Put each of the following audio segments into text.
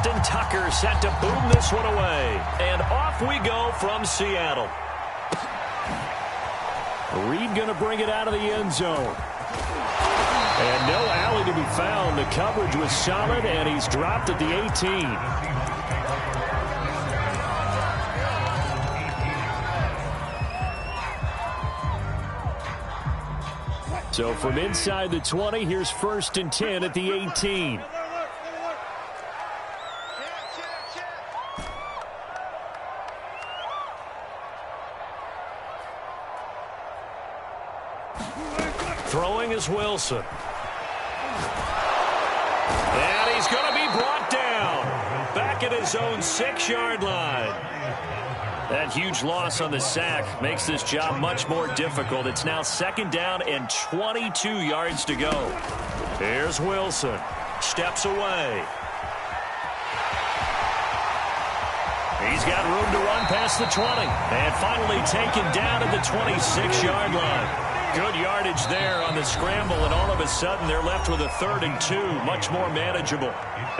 Justin Tucker set to boom this one away. And off we go from Seattle. Reed going to bring it out of the end zone. And no alley to be found. The coverage was solid, and he's dropped at the 18. So from inside the 20, here's 1st and 10 at the 18. Throwing is Wilson. And he's going to be brought down. Back at his own 6-yard line. That huge loss on the sack makes this job much more difficult. It's now 2nd down and 22 yards to go. Here's Wilson. Steps away. He's got room to run past the 20. And finally taken down at the 26-yard line. Good yardage there on the scramble, and all of a sudden they're left with a 3rd and 2, much more manageable.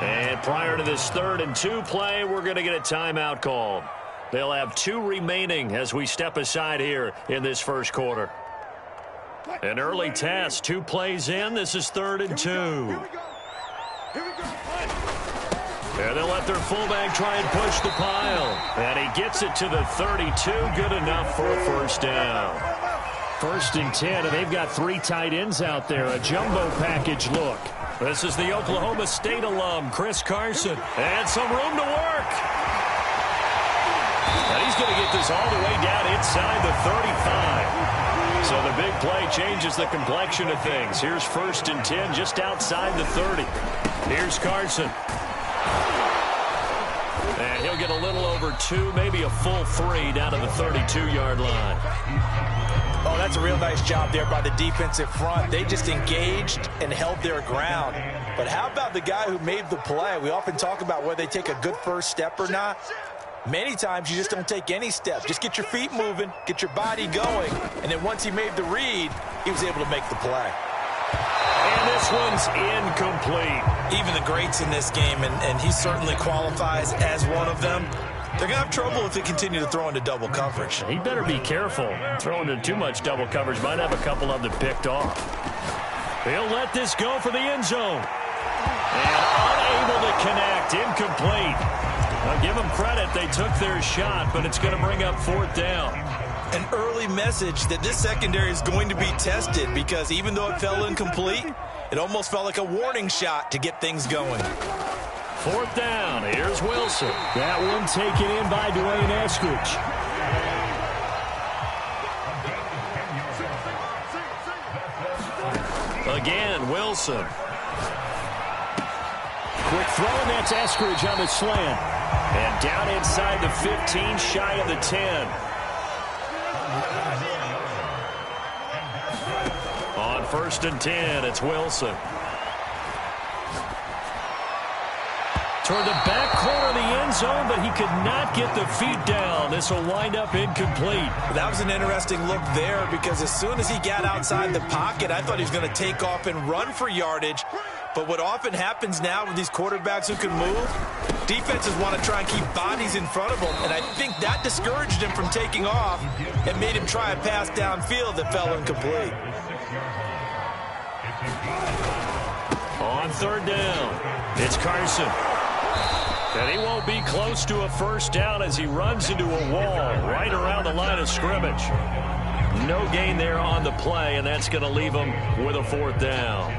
And prior to this 3rd and 2 play, we're going to get a timeout called. They'll have 2 remaining as we step aside here in this first quarter. An early test, 2 plays in. This is 3rd and 2. And they'll let their fullback try and push the pile. And he gets it to the 32. Good enough for a 1st down. 1st and 10, and they've got 3 tight ends out there. A jumbo package look. This is the Oklahoma State alum, Chris Carson. And some room to work. And he's going to get this all the way down inside the 35. So the big play changes the complexion of things. Here's 1st and 10 just outside the 30. Here's Carson. And he'll get a little over 2, maybe a full 3 down to the 32-yard line. Oh, that's a real nice job there by the defensive front. They just engaged and held their ground. But how about the guy who made the play? We often talk about whether they take a good first step or not. Many times you just don't take any step. Just get your feet moving, get your body going, and then once he made the read, he was able to make the play. And this one's incomplete. Even the greats in this game, and he certainly qualifies as one of them, they're going to have trouble if they continue to throw into double coverage. He better be careful. Throwing into too much double coverage might have a couple of them picked off. He'll let this go for the end zone. And unable to connect. Incomplete. Now give them credit. They took their shot, but it's going to bring up 4th down. An early message that this secondary is going to be tested, because even though it fell incomplete, it almost felt like a warning shot to get things going. 4th down. Here's Wilson. That one taken in by Dwayne Eskridge. Again, Wilson. Quick throw, and that's Eskridge on the slant. And down inside the 15, shy of the 10. On 1st and 10, it's Wilson. Toward the back corner of the end zone, but he could not get the feet down. This will wind up incomplete. That was an interesting look there, because as soon as he got outside the pocket, I thought he was going to take off and run for yardage. But what often happens now with these quarterbacks who can move, defenses want to try and keep bodies in front of them, and I think that discouraged him from taking off and made him try a pass downfield that fell incomplete. On 3rd down, it's Carson. And he won't be close to a 1st down as he runs into a wall right around the line of scrimmage. No gain there on the play, and that's going to leave him with a 4th down.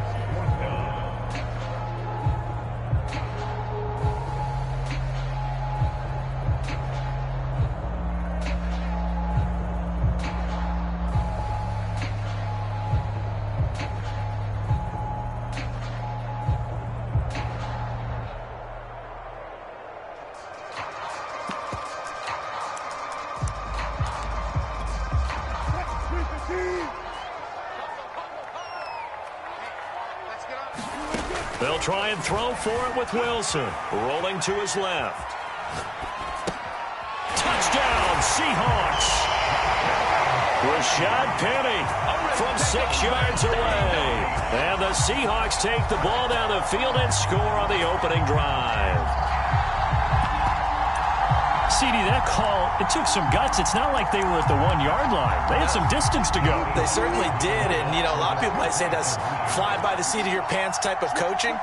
They'll try and throw for it with Wilson. Rolling to his left. Touchdown, Seahawks. Rashad Penny from 6 yards away. And the Seahawks take the ball down the field and score on the opening drive. CD, that call, it took some guts. It's not like they were at the 1-yard line. They had some distance to go. They certainly did, and, you know, a lot of people might say that's fly by the seat of your pants type of coaching,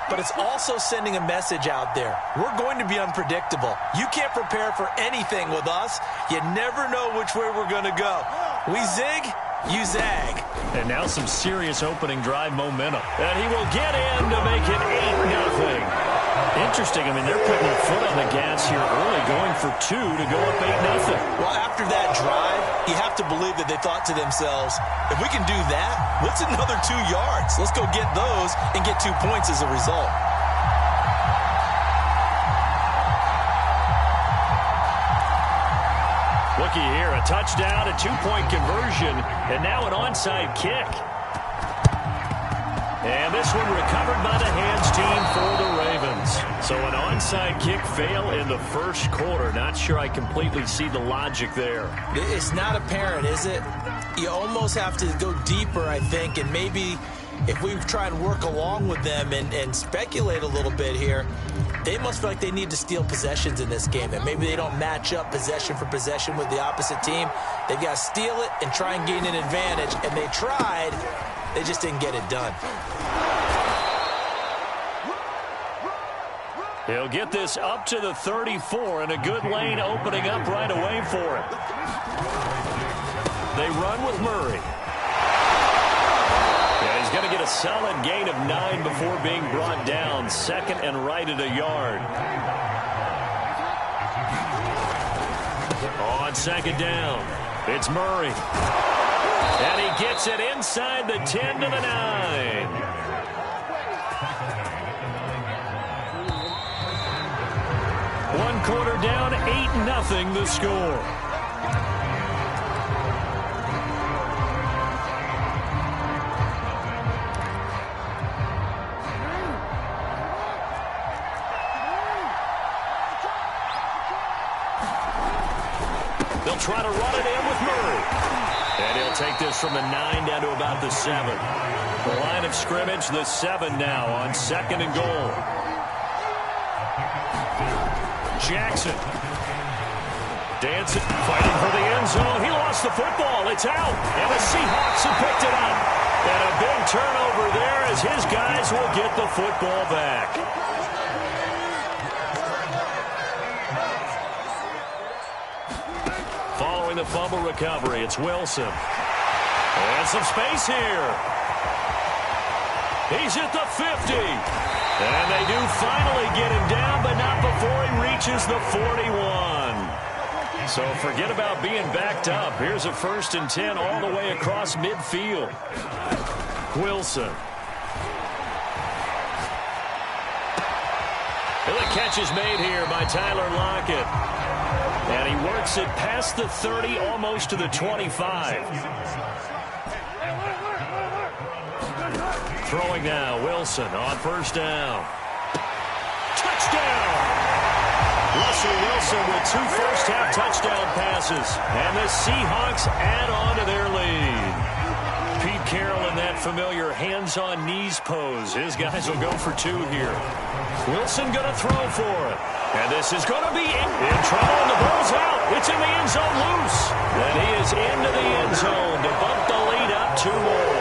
but it's also sending a message out there. We're going to be unpredictable. You can't prepare for anything with us. You never know which way we're going to go. We zig, you zag. And now some serious opening drive momentum. And he will get in to make it 8-0. Interesting. I mean, they're putting their foot on the gas here early, going for 2 to go up 8-0. Well, after that drive, you have to believe that they thought to themselves, if we can do that, what's another 2 yards? Let's go get those and get 2 points as a result. Looky here, a touchdown, a 2-point conversion, and now an onside kick. And this one recovered by the hands team for the Ravens. So an onside kick fail in the first quarter. Not sure I completely see the logic there. It's not apparent, is it? You almost have to go deeper, I think, and maybe if we try and work along with them and speculate a little bit here, they must feel like they need to steal possessions in this game, and maybe they don't match up possession for possession with the opposite team. They've got to steal it and try and gain an advantage, and they tried. They just didn't get it done. He'll get this up to the 34, and a good lane opening up right away for him. They run with Murray. Yeah, he's going to get a solid gain of 9 before being brought down. Second and right at a yard. On second down, it's Murray. And he gets it inside the 10 to the 9. One quarter down, 8-0 the score. They'll try to run it in with Murray. And he'll take this from the 9 down to about the 7. The line of scrimmage, the 7 now on second and goal. Jackson. Dancing, fighting for the end zone. He lost the football. It's out. And the Seahawks have picked it up. And a big turnover there as his guys will get the football back. Following the fumble recovery, it's Wilson. And some space here. He's at the 50. And they do finally get him down, but not before he reaches the 41. So forget about being backed up. Here's a 1st and 10 all the way across midfield. Wilson. And the catch is made here by Tyler Lockett. And he works it past the 30, almost to the 25. Throwing now, Wilson on 1st down. Touchdown! Russell Wilson with 2 first-half touchdown passes. And the Seahawks add on to their lead. Pete Carroll in that familiar hands-on-knees pose. His guys will go for 2 here. Wilson going to throw for it. And this is going to be in trouble, and the ball's out. It's in the end zone loose. And he is into the end zone to bump the lead up 2 more.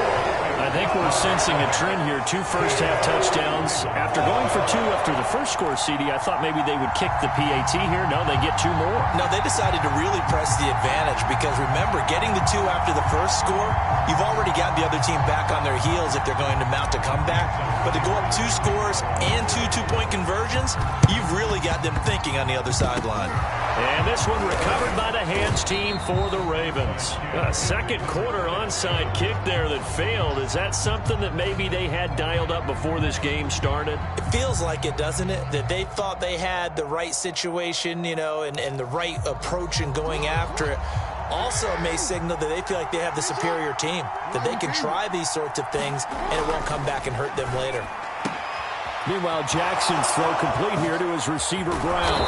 I think we're sensing a trend here. 2 first-half touchdowns. After going for 2 after the first score, CD, I thought maybe they would kick the PAT here. No, they get 2 more. No, they decided to really press the advantage because, remember, getting the 2 after the first score, you've already got the other team back on their heels if they're going to mount a comeback. But to go up 2 scores and 2 two-point conversions, you've really got them thinking on the other sideline. And this one recovered by the hands team for the Ravens. A second quarter onside kick there that failed. Is that something that maybe they had dialed up before this game started? It feels like it, doesn't it? That they thought they had the right situation, you know, and the right approach in going after it. Also may signal that they feel like they have the superior team, that they can try these sorts of things and it won't come back and hurt them later. Meanwhile, Jackson's throw complete here to his receiver, Brown.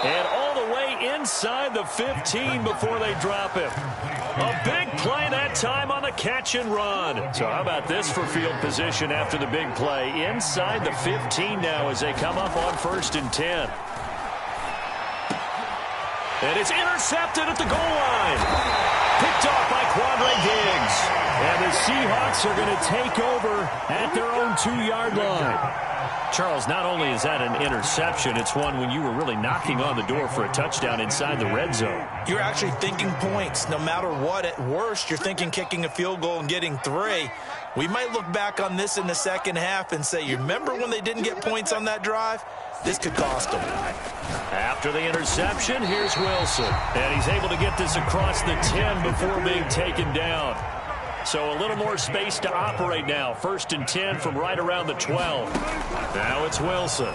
And all the way inside the 15 before they drop him. A big play that time on the catch and run. So how about this for field position after the big play? Inside the 15 now as they come up on 1st and 10. And it's intercepted at the goal line. Picked off by Quandre Diggs. And the Seahawks are going to take over at their own 2-yard line. Charles, not only is that an interception, it's one when you were really knocking on the door for a touchdown inside the red zone. You're actually thinking points. No matter what, at worst, you're thinking kicking a field goal and getting 3. We might look back on this in the second half and say, you remember when they didn't get points on that drive? This could cost them. After the interception, here's Wilson. And he's able to get this across the 10 before being taken down. So a little more space to operate now. 1st and 10 from right around the 12. Now it's Wilson.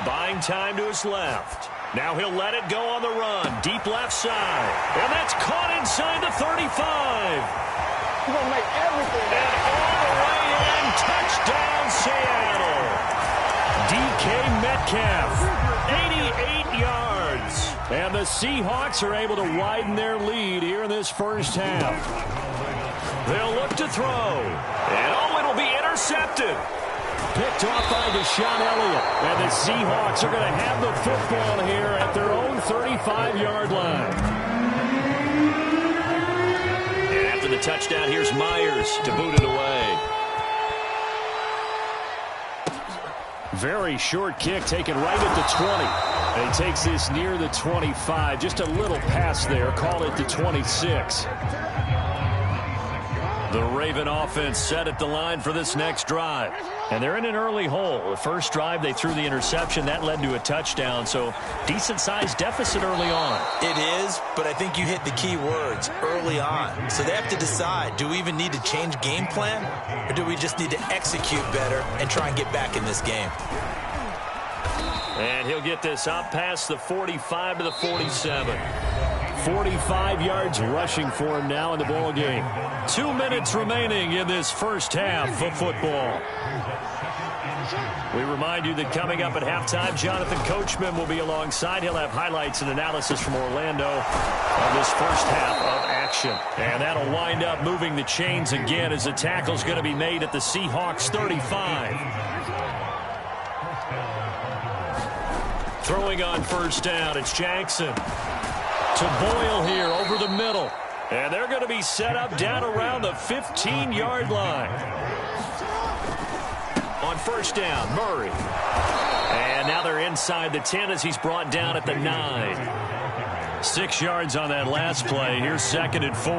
Buying time to his left. Now he'll let it go on the run. Deep left side. And that's caught inside the 35. He's going to make everything. And all the way in. Touchdown, Seattle. DK Metcalf. 88 yards. And the Seahawks are able to widen their lead here in this first half. They'll look to throw. And oh, it'll be intercepted. Picked off by Deshaun Elliott. And the Seahawks are going to have the football here at their own 35-yard line. And after the touchdown, here's Myers to boot it away. Very short kick taken right at the 20. And he takes this near the 25. Just a little pass there. Call it the 26. The Raven offense set at the line for this next drive. And they're in an early hole. The first drive, they threw the interception. That led to a touchdown. So decent-sized deficit early on. It is, but I think you hit the key words, early on. So they have to decide, do we even need to change game plan? Or do we just need to execute better and try and get back in this game? And he'll get this up past the 45 to the 47. 45 yards rushing for him now in the ball game. 2 minutes remaining in this first half of football. We remind you that coming up at halftime, Jonathan Coachman will be alongside. He'll have highlights and analysis from Orlando on this first half of action. And that'll wind up moving the chains again as the tackle's going to be made at the Seahawks 35. Throwing on first down, it's Jackson. To Boyle here over the middle. And they're going to be set up down around the 15-yard line. On first down, Murray. And now they're inside the 10 as he's brought down at the 9. 6 yards on that last play. Here's 2nd and 4.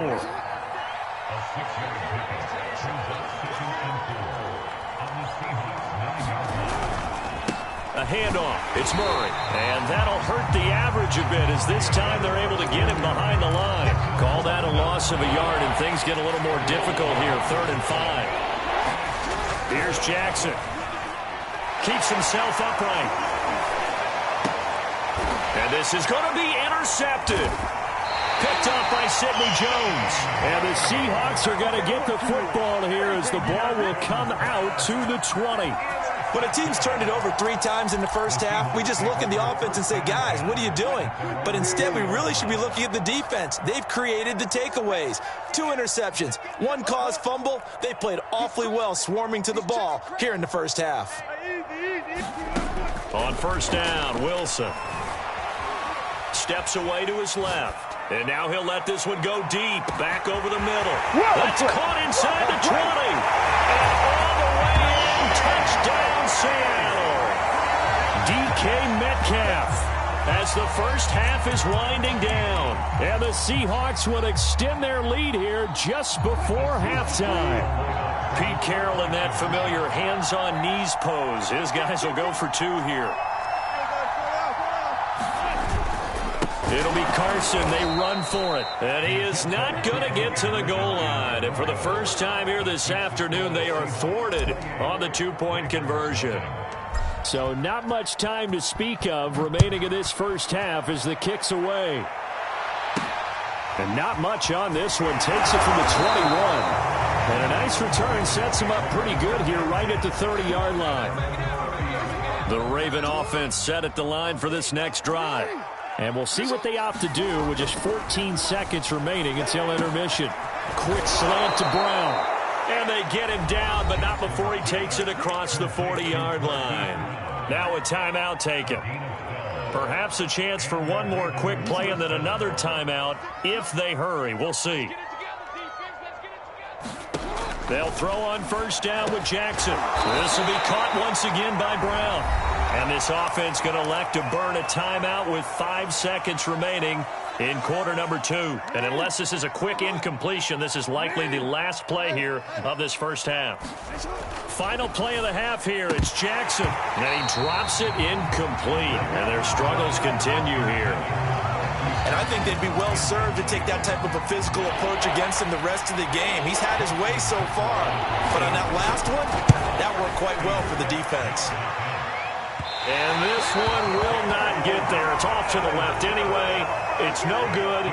A handoff. It's Murray. And that'll hurt the average a bit as this time they're able to get him behind the line. Call that a loss of a yard, and things get a little more difficult here. 3rd and 5. Here's Jackson. Keeps himself upright. And this is going to be intercepted. Picked off by Sidney Jones. And the Seahawks are going to get the football here as the ball will come out to the 20. When a team's turned it over 3 times in the first half, we just look at the offense and say, guys, what are you doing? But instead, we really should be looking at the defense. They've created the takeaways. 2 interceptions, 1 caused fumble. They played awfully well swarming to the ball here in the first half. On first down, Wilson steps away to his left. And now he'll let this one go deep, back over the middle. That's caught inside the 20. And all the way in, touchdown Seattle. DK Metcalf as the first half is winding down. And the Seahawks will extend their lead here just before halftime. Pete Carroll in that familiar hands-on knees pose. His guys will go for 2 here. It'll be Carson. They run for it. And he is not going to get to the goal line. And for the first time here this afternoon, they are thwarted on the 2-point conversion. So not much time to speak of remaining in this first half as the kick's away. And not much on this one. Takes it from the 21. And a nice return sets him up pretty good here right at the 30-yard line. The Raven offense set at the line for this next drive. And we'll see what they opt to do with just 14 seconds remaining until intermission. Quick slant to Brown. And they get him down, but not before he takes it across the 40-yard line. Now a timeout taken. Perhaps a chance for one more quick play and then another timeout if they hurry. We'll see. They'll throw on first down with Jackson. This will be caught once again by Brown. And this offense going to elect to burn a timeout with 5 seconds remaining in quarter number 2. And unless this is a quick incompletion, this is likely the last play here of this first half. Final play of the half here. It's Jackson. And he drops it incomplete. And their struggles continue here. And I think they'd be well served to take that type of a physical approach against him the rest of the game. He's had his way so far. But on that last one, that worked quite well for the defense. And this one will not get there. It's off to the left anyway. It's no good.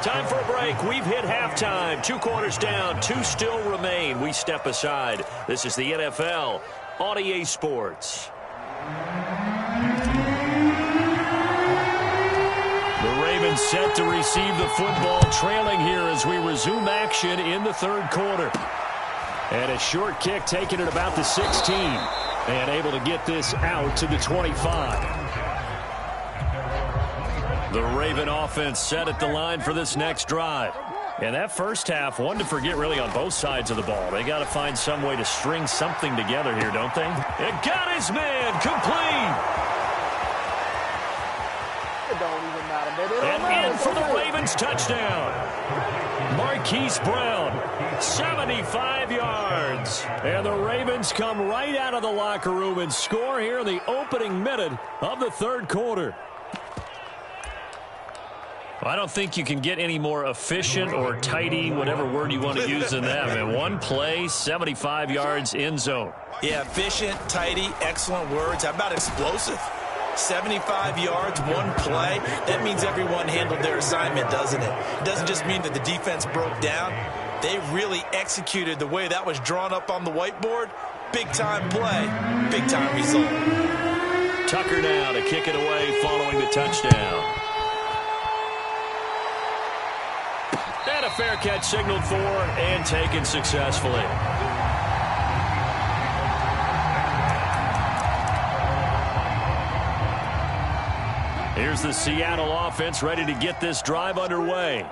Time for a break. We've hit halftime. 2 quarters down. 2 still remain. We step aside. This is the NFL on EA Sports. The Ravens set to receive the football, trailing here as we resume action in the third quarter. And a short kick taken at about the 16. And able to get this out to the 25. The Raven offense set at the line for this next drive. And that first half, one to forget really on both sides of the ball. They got to find some way to string something together here, don't they? It got his man complete. It don't even matter, baby. It don't And matter. in for the Ravens touchdown. Marquise Brown, 75 yards. And the Ravens come right out of the locker room and score here in the opening minute of the third quarter. I don't think you can get any more efficient or tidy, whatever word you want to use in that. Man, one play, 75 yards, end zone. Yeah, efficient, tidy, excellent words. How about explosive? 75 yards, one play. That means everyone handled their assignment, doesn't it? It doesn't just mean that the defense broke down. They really executed the way that was drawn up on the whiteboard. Big-time play, big-time result. Tucker now to kick it away following the touchdown. And a fair catch signaled for and taken successfully. Here's the Seattle offense ready to get this drive underway.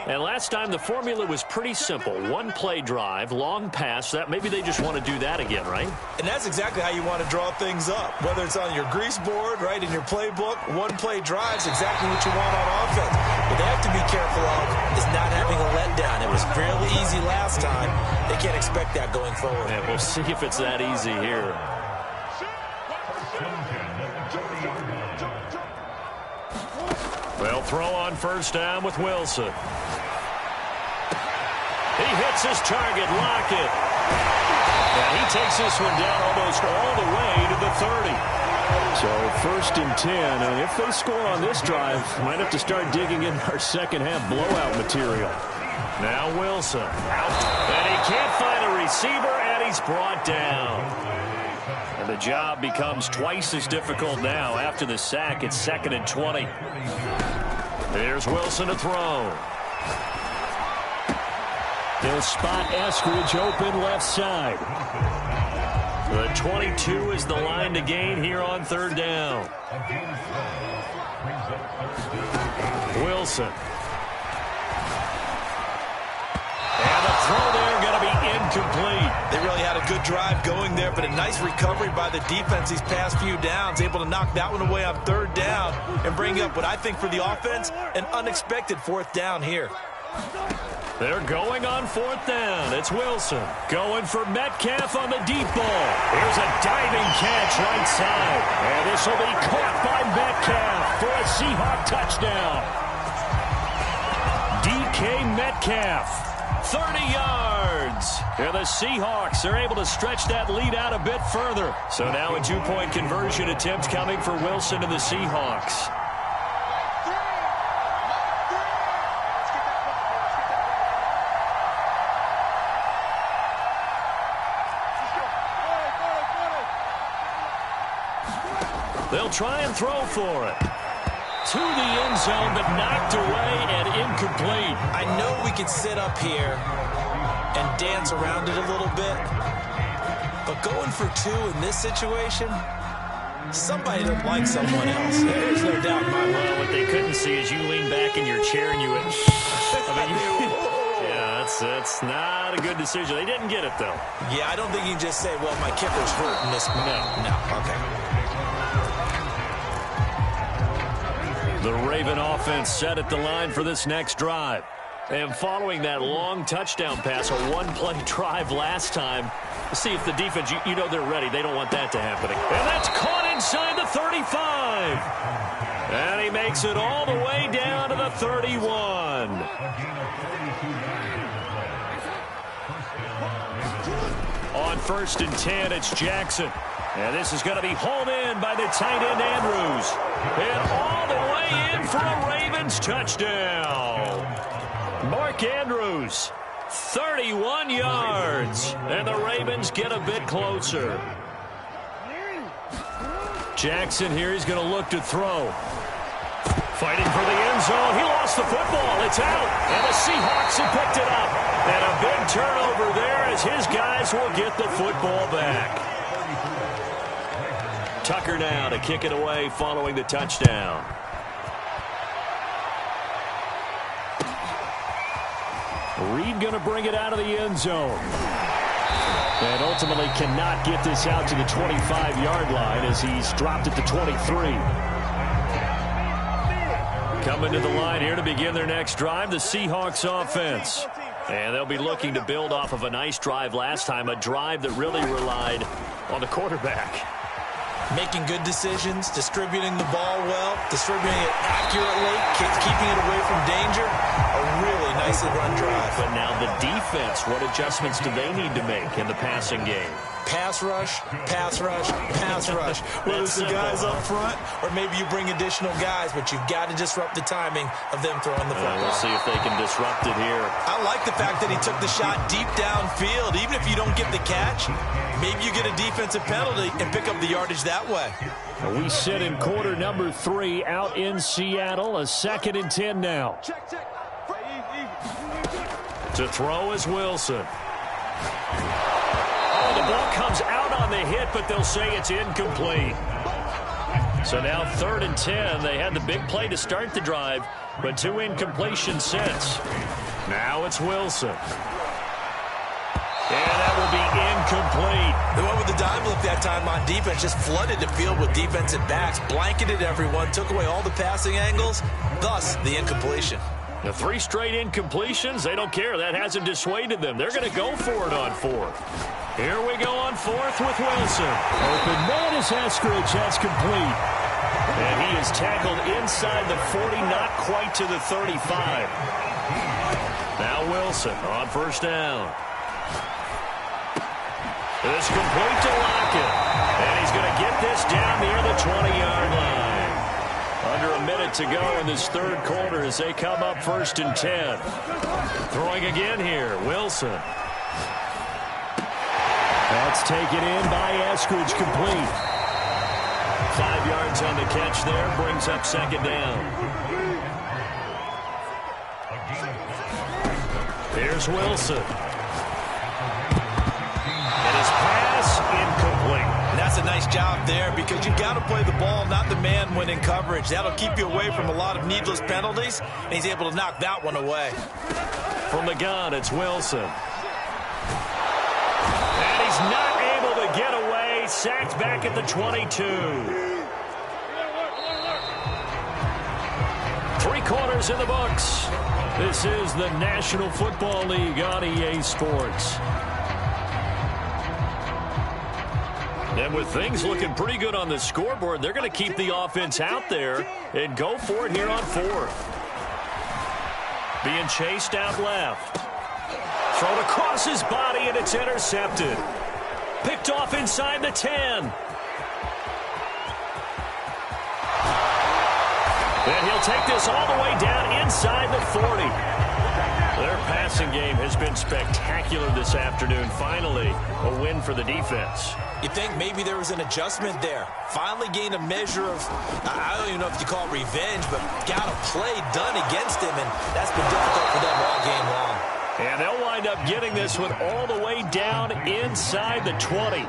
And last time the formula was pretty simple. One play drive, long pass. That maybe they just want to do that again, right? And that's exactly how you want to draw things up. Whether it's on your grease board, right, in your playbook, one play drive's exactly what you want on offense. What they have to be careful of is not having a letdown. It was fairly easy last time. They can't expect that going forward. And we'll see if it's that easy here. They'll throw on first down with Wilson. He hits his target, Lockett. And he takes this one down almost all the way to the 30. So 1st and 10, and if they score on this drive, might have to start digging in our second half blowout material. Now Wilson. And he can't find a receiver, and he's brought down. And the job becomes twice as difficult now after the sack. It's 2nd and 20. Here's Wilson to throw. He'll spot Eskridge open left side. The 22 is the line to gain here on third down. Wilson. And the throw there going to be incomplete. They really had a good drive going there, but a nice recovery by the defense these past few downs, able to knock that one away on third down and bring up what I think for the offense, an unexpected 4th down here. They're going on 4th down. It's Wilson going for Metcalf on the deep ball. Here's a diving catch right side. And this will be caught by Metcalf for a Seahawk touchdown. DK Metcalf. 30 yards. And the Seahawks are able to stretch that lead out a bit further. So now a 2-point conversion attempt coming for Wilson and the Seahawks. They'll try and throw for it. To the end zone, but knocked away and incomplete. I know we could sit up here and dance around it a little bit, but going for 2 in this situation, somebody doesn't like someone else. There's no doubt in see as you lean back in your chair and you went, yeah, that's not a good decision. They didn't get it, though. Yeah, I don't think you can just say, well, my kicker's hurt in this moment. No, okay. The Raven offense set at the line for this next drive. And following that long touchdown pass, a one-play drive last time, see if the defense, you know they're ready. They don't want that to happen. And that's caught inside the 35. And he makes it all the way down to the 31. On 1st and 10, it's Jackson. And this is going to be hauled in by the tight end Andrews. And all the way in for a Ravens touchdown. Mark Andrews, 31 yards. And the Ravens get a bit closer. Jackson here, he's going to look to throw. Fighting for the end zone. He lost the football. It's out. And the Seahawks have picked it up. And a big turnover there as his guys will get the football back. Tucker now to kick it away following the touchdown. Reed going to bring it out of the end zone. And ultimately cannot get this out to the 25-yard line as he's dropped it to 23. Coming to the line here to begin their next drive, the Seahawks offense. And they'll be looking to build off of a nice drive last time, a drive that really relied on the quarterback. Making good decisions, distributing the ball well, distributing it accurately, keeping it away from danger. A really nicely run drive. But now the defense, what adjustments do they need to make in the passing game? Pass rush, pass rush, pass rush. Whether it's the guys up front or maybe you bring additional guys, but you've got to disrupt the timing of them throwing the football. We'll see if they can disrupt it here. I like the fact that he took the shot deep downfield. Even if you don't get the catch, maybe you get a defensive penalty and pick up the yardage that way. We sit in quarter number 3 out in Seattle. A 2nd and 10 now. To throw is Wilson. Oh, the ball comes out on the hit, but they'll say it's incomplete. So now 3rd and 10. They had the big play to start the drive, but 2 incompletions since. Now it's Wilson. And that will be incomplete. They went with the dime look that time on defense, just flooded the field with defensive backs, blanketed everyone, took away all the passing angles, thus the incompletion. The 3 straight incompletions, they don't care. That hasn't dissuaded them. They're going to go for it on 4th. Here we go on 4th with Wilson. Open man is Eskridge. That's complete. And he is tackled inside the 40, not quite to the 35. Now Wilson on 1st down. It's complete to Lockett. And he's going to get this down near the 20-yard line. Under a minute to go in this 3rd quarter as they come up 1st and 10. Throwing again here, Wilson. That's taken in by Eskridge, complete. 5 yards on the catch there, brings up 2nd down. Here's Wilson. And his pass incomplete. And that's a nice job there because you've got to play the ball, not the man when in coverage. That'll keep you away from a lot of needless penalties, and he's able to knock that one away. From the gun, it's Wilson. And he's not able to get away. Sacked back at the 22. 3 quarters in the books. This is the National Football League on EA Sports. And with things looking pretty good on the scoreboard, they're going to keep the offense out there and go for it here on 4th. Being chased out left. Thrown across his body, and it's intercepted. Picked off inside the 10. And he'll take this all the way down inside the 40. Their passing game has been spectacular this afternoon. Finally, a win for the defense. You think maybe there was an adjustment there. Finally gained a measure of, I don't even know if you call it revenge, but got a play done against him, and that's been difficult for them all game long. And they'll wind up getting this one all the way down inside the 20.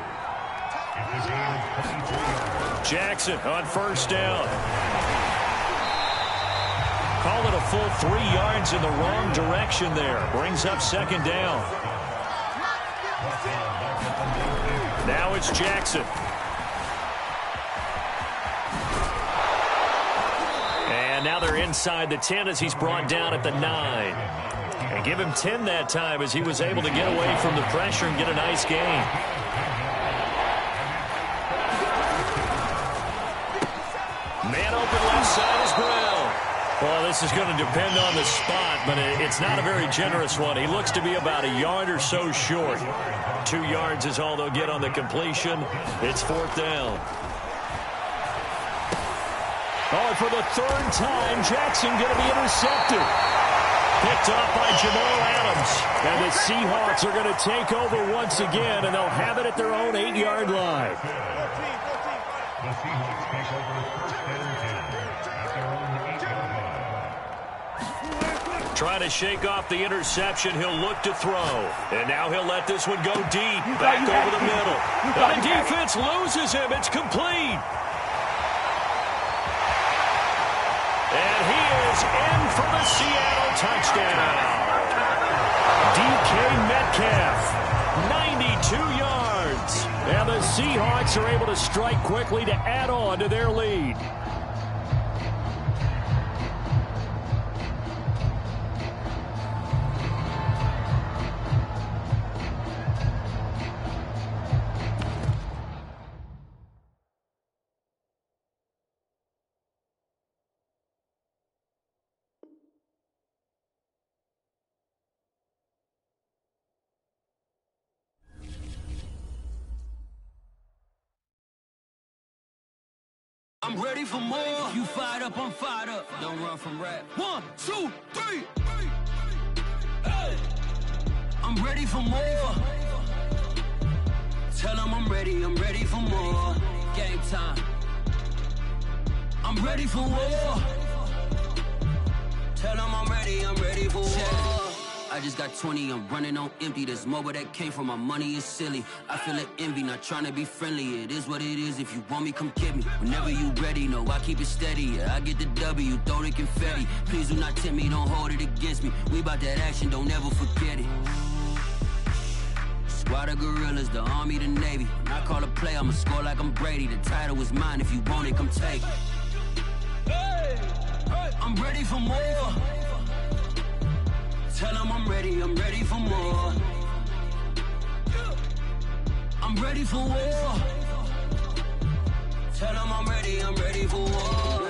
Jackson on 1st down. Call it a full 3 yards in the wrong direction there. Brings up second down. Now it's Jackson. And now they're inside the 10 as he's brought down at the 9. And give him 10 that time as he was able to get away from the pressure and get a nice gain. Man open left side is Brown. Well, this is going to depend on the spot, but it's not a very generous one. He looks to be about a yard or so short. 2 yards is all they'll get on the completion. It's 4th down. Oh, and for the 3rd time, Jackson going to be intercepted. Picked off by Jamal Adams. And the Seahawks are going to take over once again, and they'll have it at their own 8-yard line. The Seahawks take over 1st and 10 at their own 8-yard line. Trying to shake off the interception. He'll look to throw. And now he'll let this one go deep. Back over the middle. The defense loses him. It's complete. And he is in for the Seattle touchdown. DK Metcalf, 92 yards. And the Seahawks are able to strike quickly to add on to their lead. I'm ready for more. You fired up, I'm fired up. Don't run from rap. 1, 2, 3. Hey. I'm ready for more. Tell them I'm ready for more. Game time. I'm ready for war. Tell them I'm ready for war. I just got 20, I'm running on empty. There's more where that came from, my money is silly. I feel it envy, not trying to be friendly. It is what it is, if you want me, come get me. Whenever you ready, no, I keep it steady. Yeah, I get the W, throw the confetti. Please do not tempt me, don't hold it against me. We about that action, don't ever forget it. Squad of gorillas, the army, the navy. When I call a play, I'ma score like I'm Brady. The title is mine, if you want it, come take it. Hey, I'm ready for more. Tell them I'm ready for more. I'm ready for war. Tell them I'm ready for war.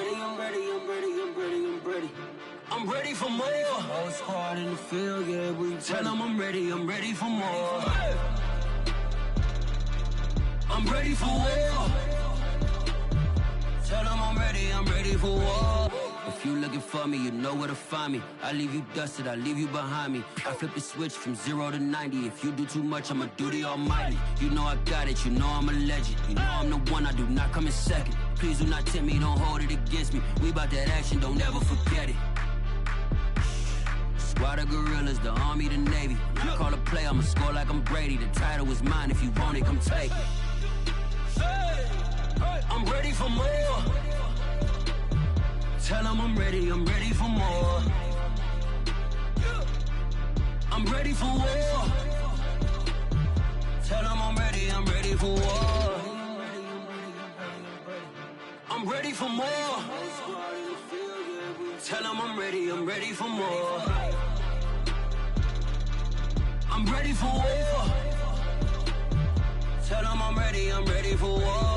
I'm ready for more. Whole squad in the field, yeah, we tell them I'm ready for more. I'm ready for war. Tell them I'm ready for war. If you looking for me, you know where to find me. I leave you dusted, I leave you behind me. I flip the switch from 0 to 90. If you do too much, I'ma do the almighty. You know I got it, you know I'm a legend. You know I'm the one, I do not come in second. Please do not tempt me, don't hold it against me. We about that action, don't ever forget it. Squad of gorillas, the army, the navy. When I call a play, I'ma score like I'm Brady. The title is mine, if you want it, come take it. I'm ready for more. Tell them I'm ready for more. I'm ready for war. Tell them I'm ready for war. I'm ready for more. Tell them I'm ready for more. I'm ready for war. Tell them I'm ready for war.